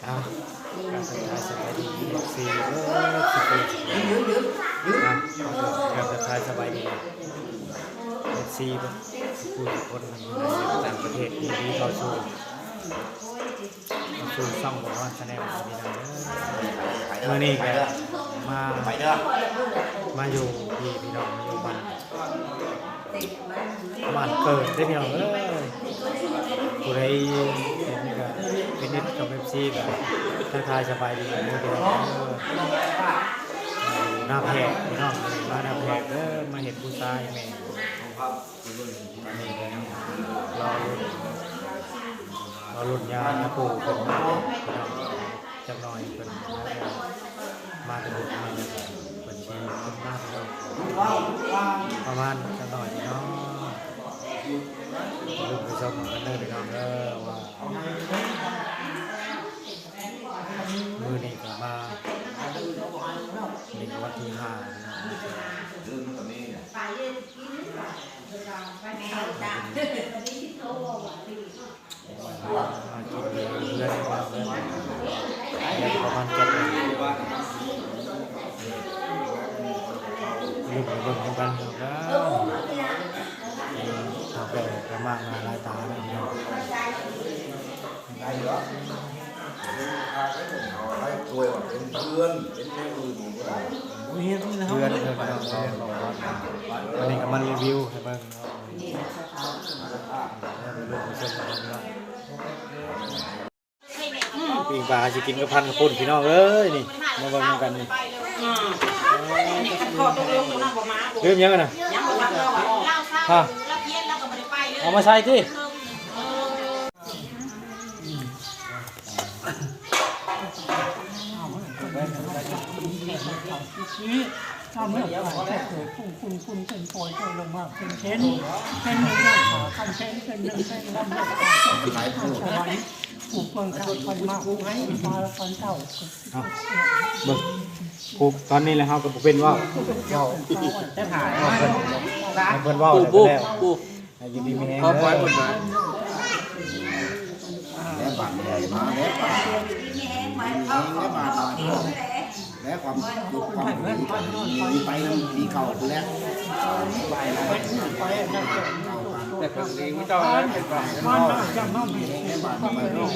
เอาการสบายสบายดีสีสุดการสบายสบายดีสีผู้คนในต่างประเทศที่เข้าสู่ช่องบอกว่าแสดงมีดังเมื่อนี้แกมาอยู่พี่น้องอยู่บ้านเกิดได้พี่น้องผู้ใดเป็นนิดกับFCกับทักทายสบายดีพี่น้องหน้าแพกพี่น้องมาหน้าแพกมาเห็นผู้ชายแม่นี่รอรุ่นยานะปู่เป็นพี่น้องจังหน่อยเป็นมาเป็นรุ่นมาเป็นชีเป็นมากพี่น้องประมาณจังหน่อยพี่น้องลูกไปชมกันเลยพี่น้องว่ามือนี่ก็มานี่ก็วันที่5มากินเพื่อนมาเพื่อนประมาณ7ลูกไปเบิ่งกันแล้วเขาก็ประมาณหลายตาเลยเนาะช่วยว่าเป็นเพื่อนเป็นแม่อื่นเพื่อนวันนี้ก็มารีวิวให้เบิ่งปีปลาจะกินกับพันกับปุ่นพี่น้องเอ้ยนี่มาเบิ่งกันนี่เริ่มยังกันนะฮะเอามาใส่ที่ถ้าเมื่อแค่เกิดคุณเป็นปล่อยลงมาเป็นเช่นเป็นหนึ่งหน้าขาคันเช่นเป็นหนึ่งเป็นลำเลือดเป็นหลายผู้สวรรค์ผูกเมืองข้าวพันมากให้มาพันเก่าเบิ่งผูกตอนนี้แหละเฮาก็บ่เป็นว่าจะถ่ายเพิ่นเว้าแล้วให้ยินดีมีแฮงเด้อแล้วบ้านใหญ่มาแล้วบ้านแล้วความยุคความมีไปมีเก่าแล้วไปแล้วแต่คนเองไม่ต้องเป็นบ้านมันน่าจะมั่งมีบ้านมาโลก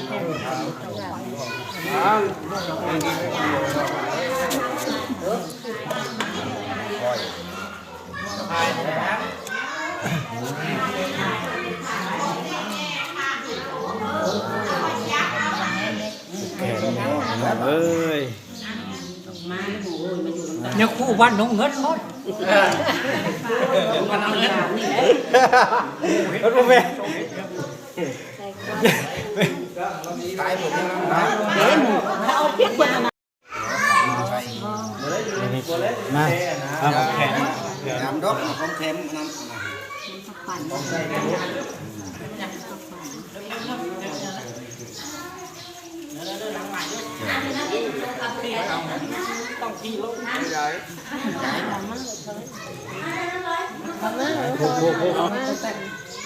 เอ้ยเนี่ยคู่บ้านน้องเงินหมดมันเอาเงินรถบ่แม่ตายหมดแล้วเขาเอาพริกมามาเอาแขนน้ำดอกของเค็มน้ำต้องพี่ลูก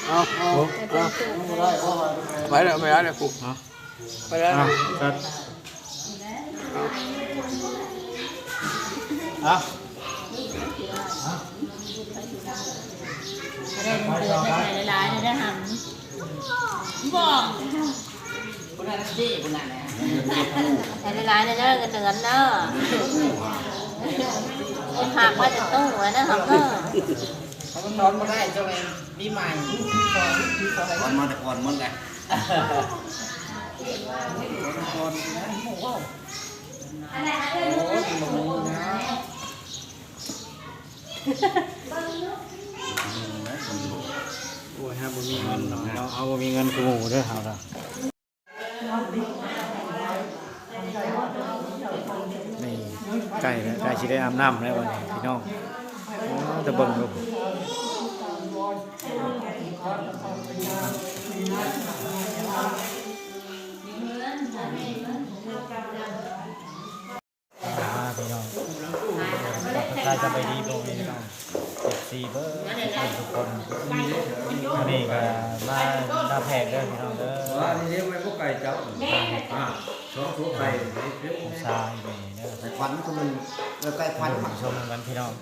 เอาไปแล้วไม่ได้เลยกูไปแล้วก็เอาได้เดือนได้หลายๆได้หันบอกคนนั้นสิคนนั้นได้หลายๆได้เด้อกันเดือนเนาะหักว่าจะตู้ไว้นะหักเนาะเขานอนมาได้เจ้าเองปีใหม่ก่อนมาแต่ก่อนมันไงโอ้ยฮะบ่มีเงินเนาะเอาบ่มีเงินกูหมูเด้อเฮาล่ะนี่ใกล้แล้วใกล้สิได้อาบน้ำแล้ววันนี้พี่น้องจะเบิ่งดูพี่น้องถ้าจะไปดีบ่พี่น้อง14เบอร์ทุกคนวันนี้ก็มาหน้าแพกเด้อพี่น้องเด้อว่านี่เรียกไว้พวกไก่จับ ผู้ชายนี่เด้อ แต่ควันก็มันใกล้ควัน ชมกันพี่น้อง